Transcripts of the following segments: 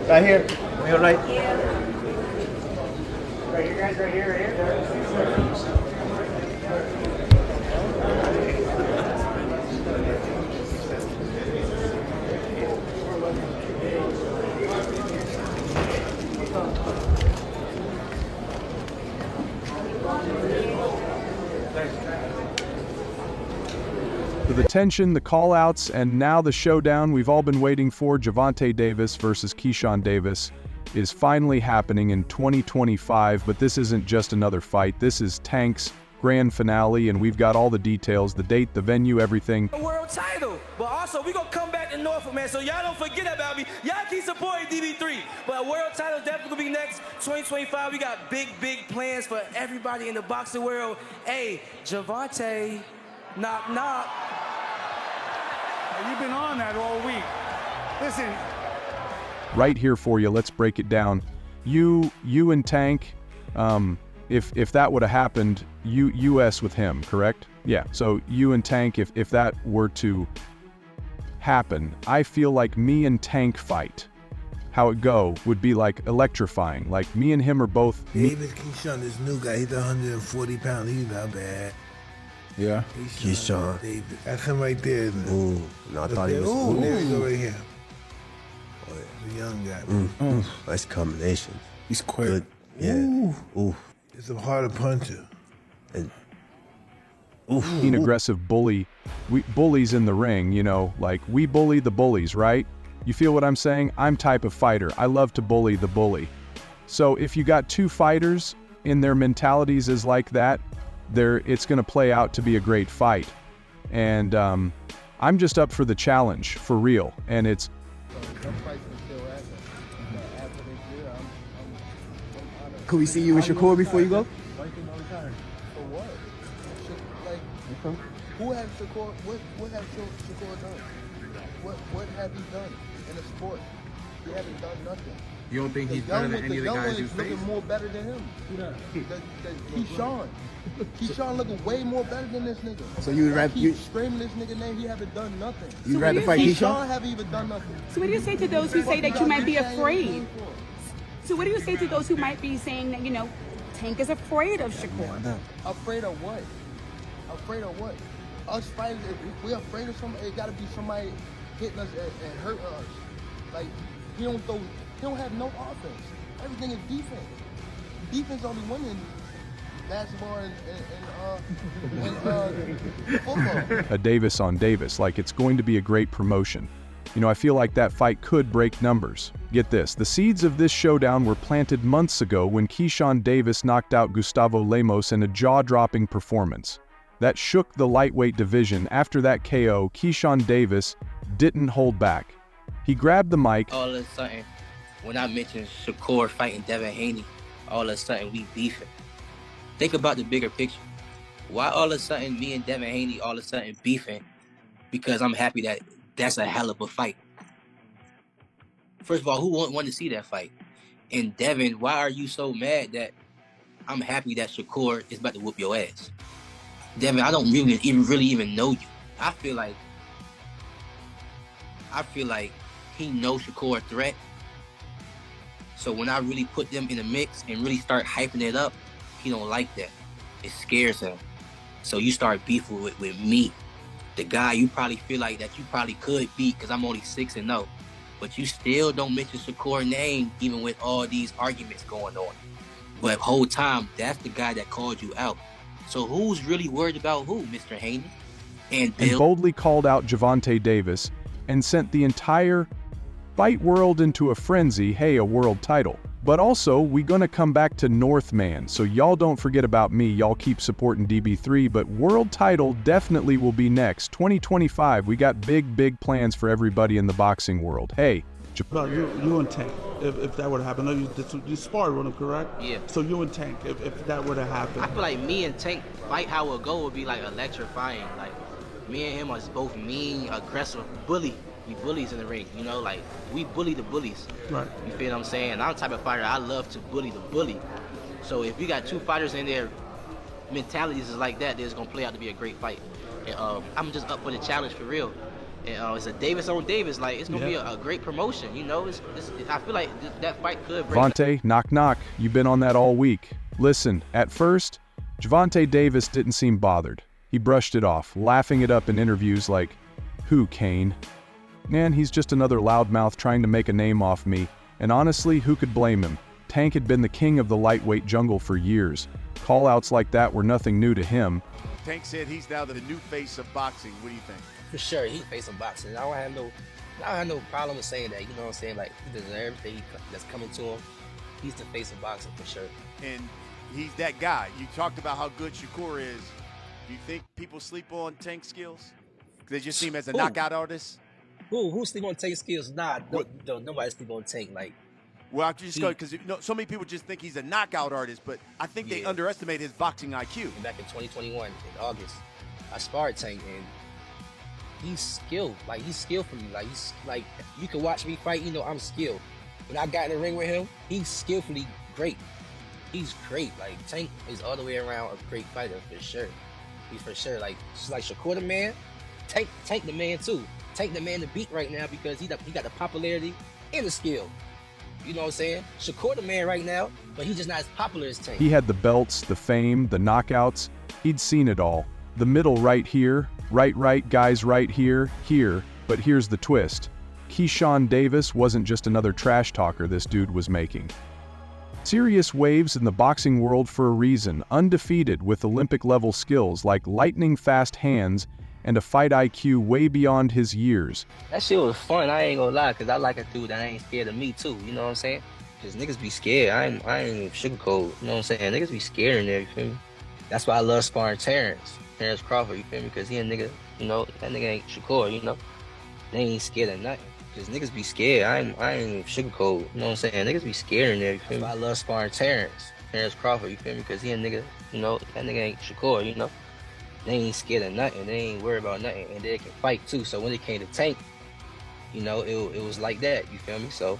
Right here. We all right? Right here, guys. Right here. Right here. The tension, the call-outs, and now the showdown we've all been waiting for, Javante Davis versus Kesan Davis, is finally happening in 2025, but this isn't just another fight. This is Tank's grand finale, and we've got all the details, the date, the venue, everything. A world title, but also we gonna come back to Norfolk, man, so y'all don't forget about me. Y'all keep supporting DB3, but a world title definitely gonna be next 2025. We got big plans for everybody in the boxing world. Hey, Javante, knock knock. You've been on that all week. Listen. Right here for you, let's break it down. You and Tank, if that would have happened, US with him, correct? Yeah, so you and Tank, if that were to happen, I feel like me and Tank fight, how it go, would be like electrifying. Like me and him are both... Davis Kesan, this new guy, he's 140 pounds, he's not bad. Yeah. Kesan Davis. That's him right there, isn't it? Ooh, no, I thought he was... Ooh, there we go right here. Oh, yeah, the young guy. Nice combination. He's quick. Good. Yeah. Ooh. It's a harder puncher. And, An aggressive bully. We bullies in the ring, you know, like we bully the bullies, right? You feel what I'm saying? I'm type of fighter. I love to bully the bully. So if you got two fighters and their mentalities is like that, it's going to play out to be a great fight. And I'm just up for the challenge, for real. And it's... Could we see you and Shakur before you go? Who has Shakur? What has Shakur done? What have he done in the sport? He hasn't done nothing. You don't think he's better than any of the guys you face? Looking more better than him. Kesan. Kesan looking way more better than this nigga. So you would rather keep screaming this nigga name? He haven't done nothing. You'd rather fight Kesan haven't even done nothing. So what do you say to those who say that you might be afraid? So what do you say to those who might be saying that, you know, Tank is afraid of Shakur? Afraid of what? Afraid of what? Us fighters, if we're afraid of somebody, it gotta be somebody hitting us and hurting us. Like, he don't have no offense. Everything is defense. Defense only winning basketball and football. A Davis on Davis, like it's going to be a great promotion. You know, I feel like that fight could break numbers. Get this, the seeds of this showdown were planted months ago when Kesan Davis knocked out Gustavo Lemos in a jaw-dropping performance that shook the lightweight division. After that KO, Kesan Davis didn't hold back. He grabbed the mic. All of a sudden, when I mentioned Shakur fighting Devin Haney, all of a sudden we beefing. Think about the bigger picture. Why all of a sudden me and Devin Haney all of a sudden beefing? Because I'm happy that that's a hell of a fight. First of all, who wouldn't want to see that fight? And Devin, why are you so mad that I'm happy that Shakur is about to whoop your ass? Devin, I don't really even know you. I feel like he knows Shakur a threat. So when I really put them in the mix and really start hyping it up, he don't like that. It scares him. So you start beefing with me, the guy you probably feel like that you probably could beat because I'm only 6-0. But you still don't mention Shakur's name even with all these arguments going on. But whole time, that's the guy that called you out. So who's really worried about who, Mr. Haney? And boldly called out Javante Davis and sent the entire fight world into a frenzy. Hey, a world title. But also, we gonna come back to Northman, so y'all don't forget about me. Y'all keep supporting DB3, but world title definitely will be next. 2025, we got big plans for everybody in the boxing world. Hey. But you and Tank, if that would happen, you sparred with him, correct? Yeah. So you and Tank, if that would have happened. I feel like me and Tank fight how it go would be like electrifying. Like me and him are both mean, aggressive, bully. We bullies in the ring, you know, like we bully the bullies. Right. You feel what I'm saying? I'm the type of fighter, I love to bully the bully. So if you got two fighters in there, mentalities is like that, it's gonna play out to be a great fight. And I'm just up for the challenge for real. And it's a Davis on Davis. Like, it's gonna be a great promotion. You know, I feel like that fight could bring. Javante, knock knock. You've been on that all week. Listen, at first, Javante Davis didn't seem bothered. He brushed it off, laughing it up in interviews like, "Who, Kane? Man, he's just another loudmouth trying to make a name off me." And honestly, who could blame him? Tank had been the king of the lightweight jungle for years. Call-outs like that were nothing new to him. Tank said he's now the new face of boxing. What do you think? For sure, he's facing boxing. I don't have no problem with saying that. You know what I'm saying? Like, he deserves everything that's coming to him. He's the face of boxing for sure. And he's that guy. You talked about how good Shakur is. Do you think people sleep on Tank's skills? They just see him as a knockout artist? Who sleep on Tank's skills? Nah, nobody sleep on Tank. Like, well, I'm just going because so many people just think he's a knockout artist, but I think they underestimate his boxing IQ. Back in 2021, in August, I sparred Tank, and he's skilled. Like, he's skilled for me. Like, he's like, you can watch me fight, you know I'm skilled. When I got in the ring with him, he's skillfully great. He's great. Like, Tank is all the way around a great fighter for sure. He's for sure. Like, just like Shakur the man, Tank the man too. Tank the man to beat right now because he got the popularity and the skill. You know what I'm saying? Shakur the man right now, but he's just not as popular as Tank. He had the belts, the fame, the knockouts. He'd seen it all. The middle right here, right, guys right here, but here's the twist. Kesan Davis wasn't just another trash talker this dude was making. Serious waves in the boxing world for a reason, undefeated with Olympic-level skills like lightning-fast hands and a fight IQ way beyond his years. That shit was fun, I ain't gonna lie, because I like a dude that ain't scared of me too, you know what I'm saying? Because niggas be scared, I ain't sugarcoat, you know what I'm saying? Niggas be scared in there, you feel me? That's why I love sparring Terrence Crawford, you feel me? Because he a nigga, you know, that nigga ain't Shakur, you know? They ain't scared of nothing. Because niggas be scared, I ain't sugarcoat, you know what I'm saying? Niggas be scared in there, you feel me? That's why I love sparring Terrence Crawford, you feel me? Because he a nigga, you know, that nigga ain't Shakur, you know? They ain't scared of nothing. They ain't worried about nothing, and they can fight too. So when it came to Tank, you know, it was like that. You feel me? So,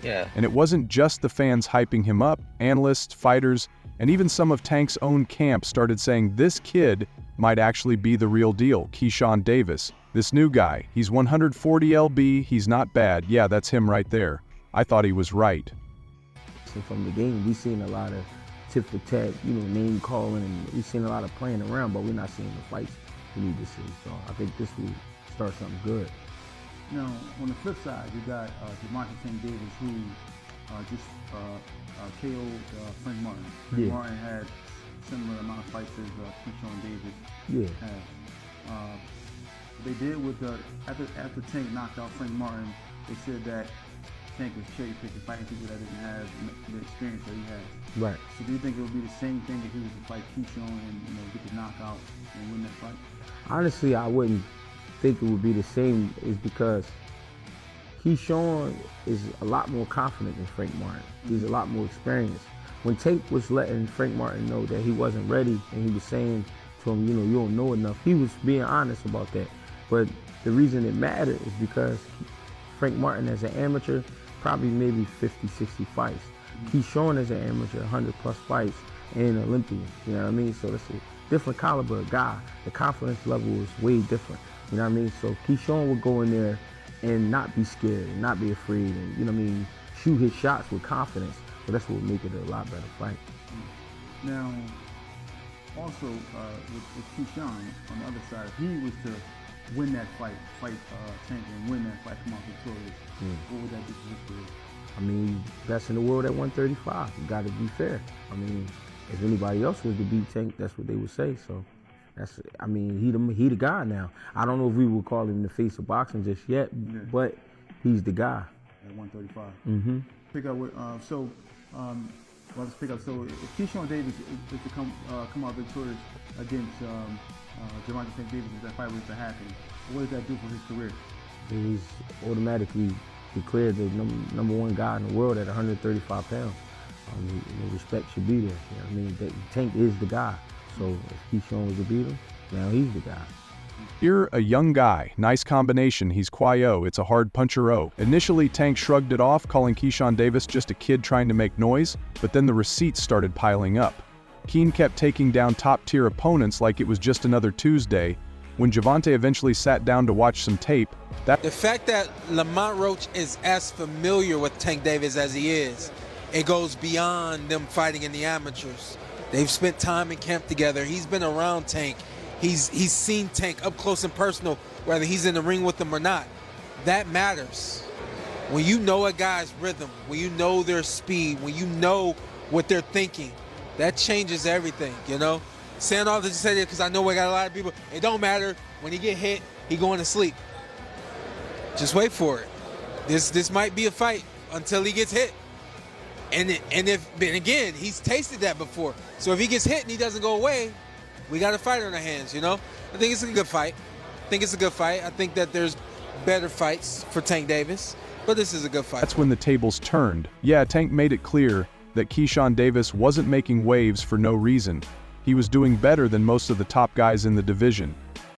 yeah. And it wasn't just the fans hyping him up. Analysts, fighters, and even some of Tank's own camp started saying this kid might actually be the real deal. Kesan Davis, this new guy. He's 140 lb. He's not bad. Yeah, that's him right there. I thought he was right. So from the game, we've seen a lot of tip for tat, you know, name calling, and we've seen a lot of playing around, but we're not seeing the fights we need to see. So I think this will start something good. Now, on the flip side, you got Javante Davis, who just KO'd Frank Martin. Frank Martin had similar amount of fights as Kesan Davis had. They did with after Tank knocked out Frank Martin, they said that Tank was cherry picking, fighting people that didn't have the experience that he had. Right. So do you think it would be the same thing if he was to fight Kesan and get the knockout and win that fight? Honestly, I wouldn't think it would be the same. Is because Kesan is a lot more confident than Frank Martin. He's a lot more experienced. When Tank was letting Frank Martin know that he wasn't ready, and he was saying to him, you know, you don't know enough, he was being honest about that. But the reason it mattered is because Frank Martin as an amateur, probably maybe 50, 60 fights. Kesan as an amateur, 100 plus fights, and an Olympian, you know what I mean? So that's a different caliber of guy. The confidence level is way different, you know what I mean? So Kesan would go in there and not be scared and not be afraid and, you know what I mean, shoot his shots with confidence. So that's what would make it a lot better fight. Now, also with Kesan on the other side, if he was to win that fight Tank and win that fight, come out victorious, what would that do for his career? I mean, best in the world at 135. You got to be fair. I mean, if anybody else was to beat Tank, that's what they would say. So, that's. I mean, he the guy now. I don't know if we would call him the face of boxing just yet, but he's the guy. At 135. Mm-hmm. Pick up with let's pick up. So if Kesan Davis is to come out victorious against Javante Davis, if that fight was to happen, what does that do for his career? He's automatically declared the number one guy in the world at 135 pounds. Respect should be there. You know what I mean? Tank is the guy. So if Kesan was to beat him, now he's the guy. You're a young guy. Nice combination. He's Quio. It's a hard puncher-o. Initially, Tank shrugged it off, calling Kesan Davis just a kid trying to make noise, but then the receipts started piling up. Keen kept taking down top-tier opponents like it was just another Tuesday, When Javante eventually sat down to watch some tape, The fact that Lamont Roach is as familiar with Tank Davis as he is, it goes beyond them fighting in the amateurs. They've spent time in camp together. He's been around Tank. He's seen Tank up close and personal, whether he's in the ring with them or not. That matters. When you know a guy's rhythm, when you know their speed, when you know what they're thinking, that changes everything, you know? Saying all this to say that because I know we got a lot of people, it don't matter. When he get hit, he going to sleep. Just wait for it. This might be a fight until he gets hit. And again, he's tasted that before. So if he gets hit and he doesn't go away, we got a fight on our hands, you know? I think it's a good fight. I think that there's better fights for Tank Davis, but this is a good fight. That's when the tables turned. Yeah, Tank made it clear that Kesan Davis wasn't making waves for no reason. He was doing better than most of the top guys in the division.